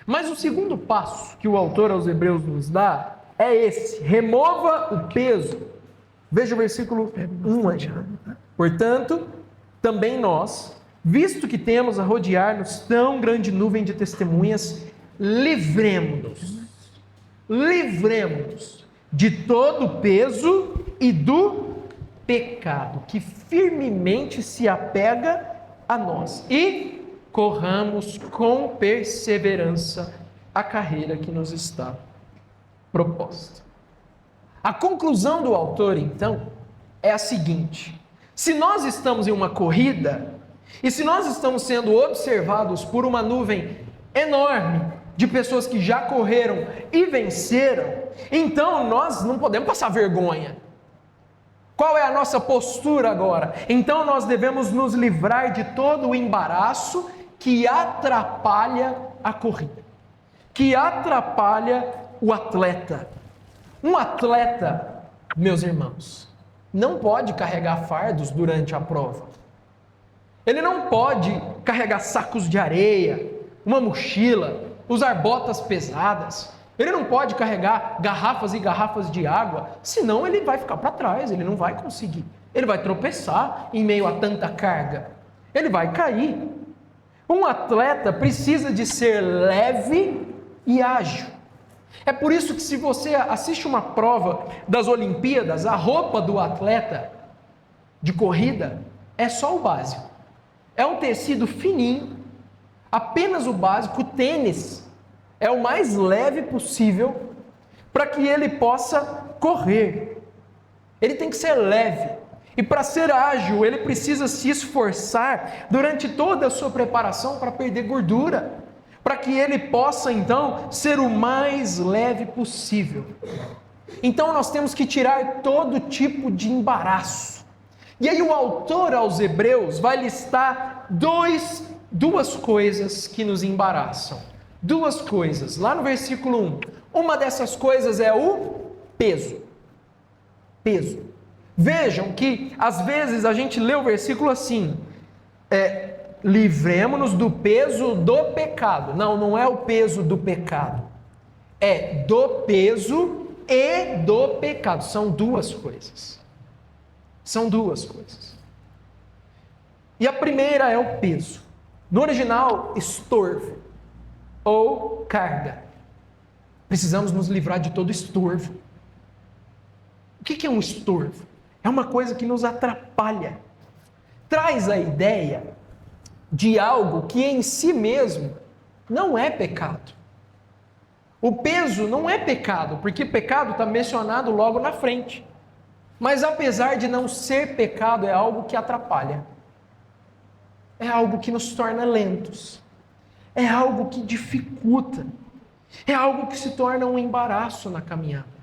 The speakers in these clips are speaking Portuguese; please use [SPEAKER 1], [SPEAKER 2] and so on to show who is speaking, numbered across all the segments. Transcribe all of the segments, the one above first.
[SPEAKER 1] Mas o segundo passo que o autor aos Hebreus nos dá é esse: remova o peso. Veja o versículo 1 aí. Portanto, também nós, visto que temos a rodear-nos tão grande nuvem de testemunhas, livremo-nos de todo o peso e do pecado que firmemente se apega a nós e corramos com perseverança a carreira que nos está proposta. A conclusão do autor, então, é a seguinte: se nós estamos em uma corrida e se nós estamos sendo observados por uma nuvem enorme de pessoas que já correram e venceram, então nós não podemos passar vergonha. Qual é a nossa postura agora? Então nós devemos nos livrar de todo o embaraço que atrapalha a corrida, que atrapalha o atleta. Um atleta, meus irmãos, não pode carregar fardos durante a prova. Ele não pode carregar sacos de areia, uma mochila, usar botas pesadas. Ele não pode carregar garrafas e garrafas de água, senão ele vai ficar para trás, ele não vai conseguir. Ele vai tropeçar em meio a tanta carga. Ele vai cair. Um atleta precisa de ser leve e ágil. É por isso que se você assiste uma prova das Olimpíadas, a roupa do atleta de corrida é só o básico. É um tecido fininho, apenas o básico. O tênis é o mais leve possível para que ele possa correr. Ele tem que ser leve. E para ser ágil, ele precisa se esforçar durante toda a sua preparação para perder gordura, para que ele possa então ser o mais leve possível. Então nós temos que tirar todo tipo de embaraço. E aí o autor aos Hebreus vai listar duas coisas que nos embaraçam. Duas coisas, lá no versículo 1. Uma dessas coisas é o peso. Peso. Vejam que às vezes a gente lê o versículo assim, livremo-nos do peso do pecado. Não, não é o peso do pecado. É do peso e do pecado. São duas coisas. São duas coisas. E a primeira é o peso. No original, estorvo ou carga. Precisamos nos livrar de todo estorvo. O que é um estorvo? É uma coisa que nos atrapalha. Traz a ideia de algo que em si mesmo não é pecado. O peso não é pecado, porque pecado está mencionado logo na frente. Mas apesar de não ser pecado, é algo que atrapalha. É algo que nos torna lentos. É algo que dificulta. É algo que se torna um embaraço na caminhada.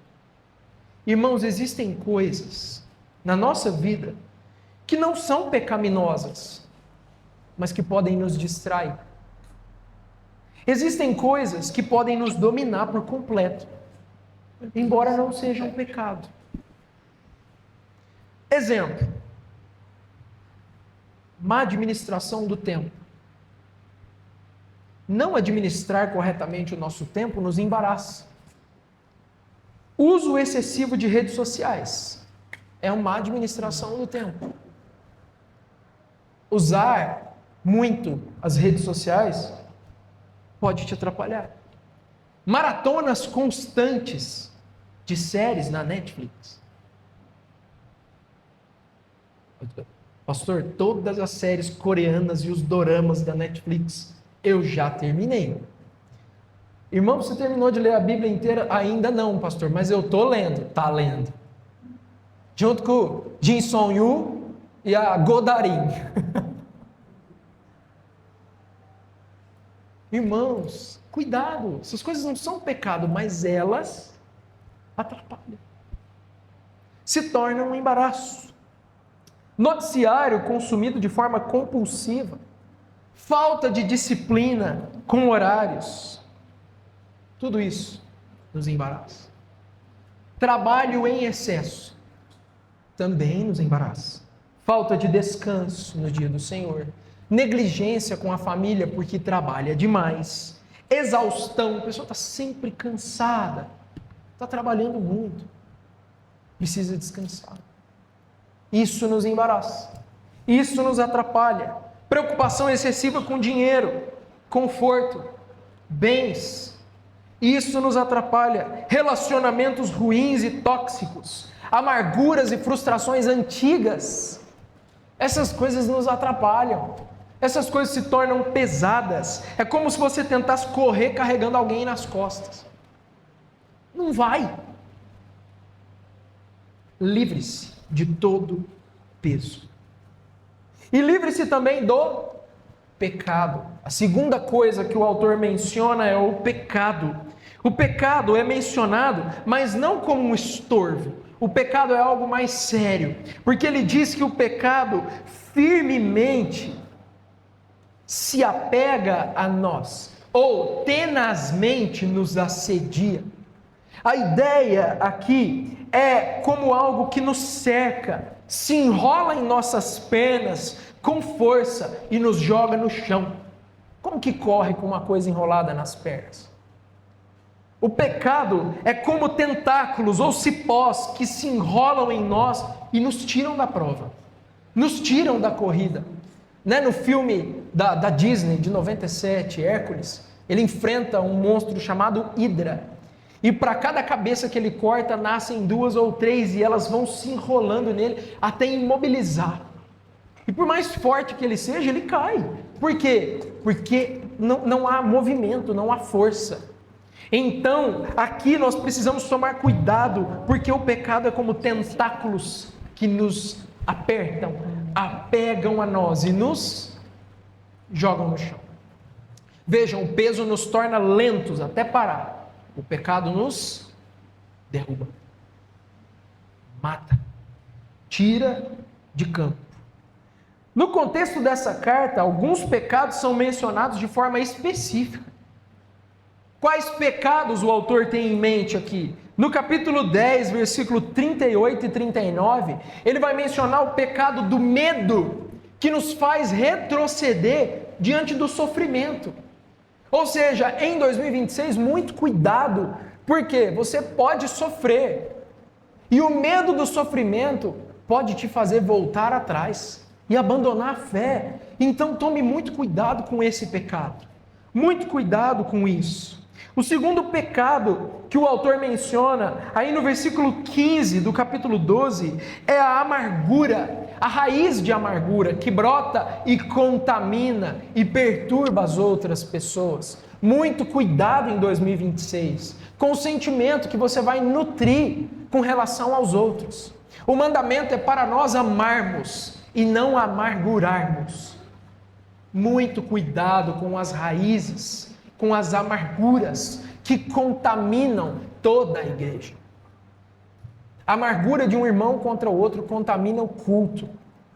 [SPEAKER 1] Irmãos, existem coisas na nossa vida que não são pecaminosas, mas que podem nos distrair. Existem coisas que podem nos dominar por completo, embora não sejam pecado. Exemplo: má administração do tempo. Não administrar corretamente o nosso tempo nos embaraça. Uso excessivo de redes sociais é uma má administração do tempo. Usar muito as redes sociais pode te atrapalhar. Maratonas constantes de séries na Netflix. Pastor, todas as séries coreanas e os doramas da Netflix eu já terminei. Irmão, você terminou de ler a Bíblia inteira? Ainda não, pastor, mas eu estou lendo. Está lendo. Junto com o Jin Song-yu e a Godarin. Irmãos, cuidado. Essas coisas não são pecado, mas elas atrapalham. Se tornam um embaraço. Noticiário consumido de forma compulsiva. Falta de disciplina com horários. Tudo isso nos embaraça. Trabalho em excesso também nos embaraça. Falta de descanso no dia do Senhor. Negligência com a família porque trabalha demais. exaustão, a pessoa está sempre cansada, está trabalhando muito, precisa descansar. Isso nos embaraça, isso nos atrapalha. Preocupação excessiva com dinheiro, conforto, bens, isso nos atrapalha. Relacionamentos ruins e tóxicos, amarguras e frustrações antigas, essas coisas nos atrapalham. Essas coisas se tornam pesadas. É como se você tentasse correr carregando alguém nas costas. Não vai. Livre-se de todo peso. E livre-se também do pecado. A segunda coisa que o autor menciona é o pecado. O pecado é mencionado, mas não como um estorvo. O pecado é algo mais sério, porque ele diz que o pecado firmemente se apega a nós, ou tenazmente nos assedia. A ideia aqui é como algo que nos cerca, se enrola em nossas pernas com força e nos joga no chão. Como que corre com uma coisa enrolada nas pernas? O pecado é como tentáculos ou cipós que se enrolam em nós e nos tiram da prova, nos tiram da corrida. No filme da Disney, de 97, Hércules, ele enfrenta um monstro chamado Hidra. E para cada cabeça que ele corta, nascem 2 ou 3 e elas vão se enrolando nele até imobilizar. E por mais forte que ele seja, ele cai. Por quê? Porque não há movimento, não há força. Então, aqui nós precisamos tomar cuidado, porque o pecado é como tentáculos que nos apertam, apegam a nós e nos jogam no chão. Vejam, o peso nos torna lentos até parar. O pecado nos derruba, mata, tira de campo. No contexto dessa carta, alguns pecados são mencionados de forma específica. Quais pecados o autor tem em mente aqui? No capítulo 10, versículo 38 e 39, ele vai mencionar o pecado do medo, que nos faz retroceder diante do sofrimento. Ou seja, em 2026, muito cuidado, porque você pode sofrer, e o medo do sofrimento pode te fazer voltar atrás e abandonar a fé. Então tome muito cuidado com esse pecado, muito cuidado com isso. O segundo pecado que o autor menciona, aí no versículo 15 do capítulo 12, é a amargura, a raiz de amargura que brota e contamina e perturba as outras pessoas. Muito cuidado em 2026 com o sentimento que você vai nutrir com relação aos outros. O mandamento é para nós amarmos e não amargurarmos. Muito cuidado com as raízes, com as amarguras que contaminam toda a igreja. A amargura de um irmão contra o outro contamina o culto,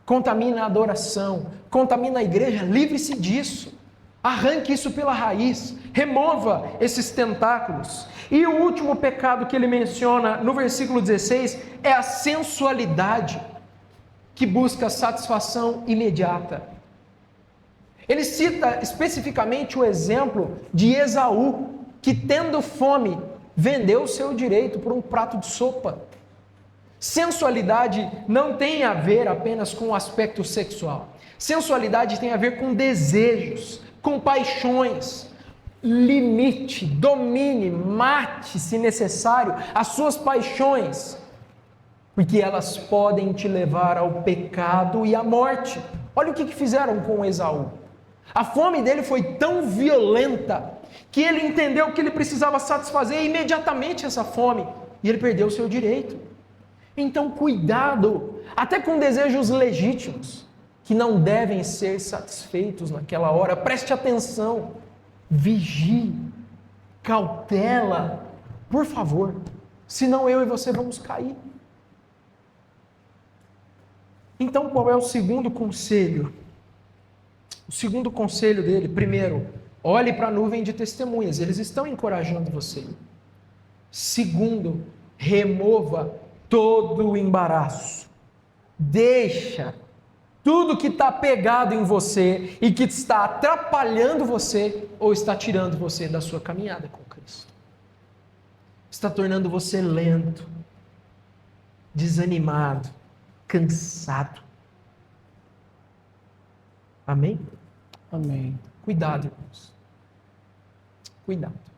[SPEAKER 1] contamina a adoração, contamina a igreja. Livre-se disso. Arranque isso pela raiz, remova esses tentáculos. E o último pecado que ele menciona no versículo 16 é a sensualidade, que busca satisfação imediata. Ele cita especificamente o exemplo de Esaú, que tendo fome, vendeu o seu direito por um prato de sopa. Sensualidade não tem a ver apenas com o aspecto sexual. Sensualidade tem a ver com desejos, com paixões. Limite, domine, mate, se necessário, as suas paixões, porque elas podem te levar ao pecado e à morte. Olha o que fizeram com Esaú. A fome dele foi tão violenta que ele entendeu que ele precisava satisfazer imediatamente essa fome e ele perdeu o seu direito. Então, cuidado, até com desejos legítimos que não devem ser satisfeitos naquela hora. Preste atenção, vigie, cautela, por favor, senão eu e você vamos cair. Então, qual é o segundo conselho? O segundo conselho dele, primeiro, olhe para a nuvem de testemunhas, eles estão encorajando você. Segundo, remova todo o embaraço. Deixa Tudo que está pegado em você e que está atrapalhando você ou está tirando você da sua caminhada com Cristo. Está tornando você lento, desanimado, cansado. Amém?
[SPEAKER 2] Amém.
[SPEAKER 1] Cuidado, irmãos. Cuidado.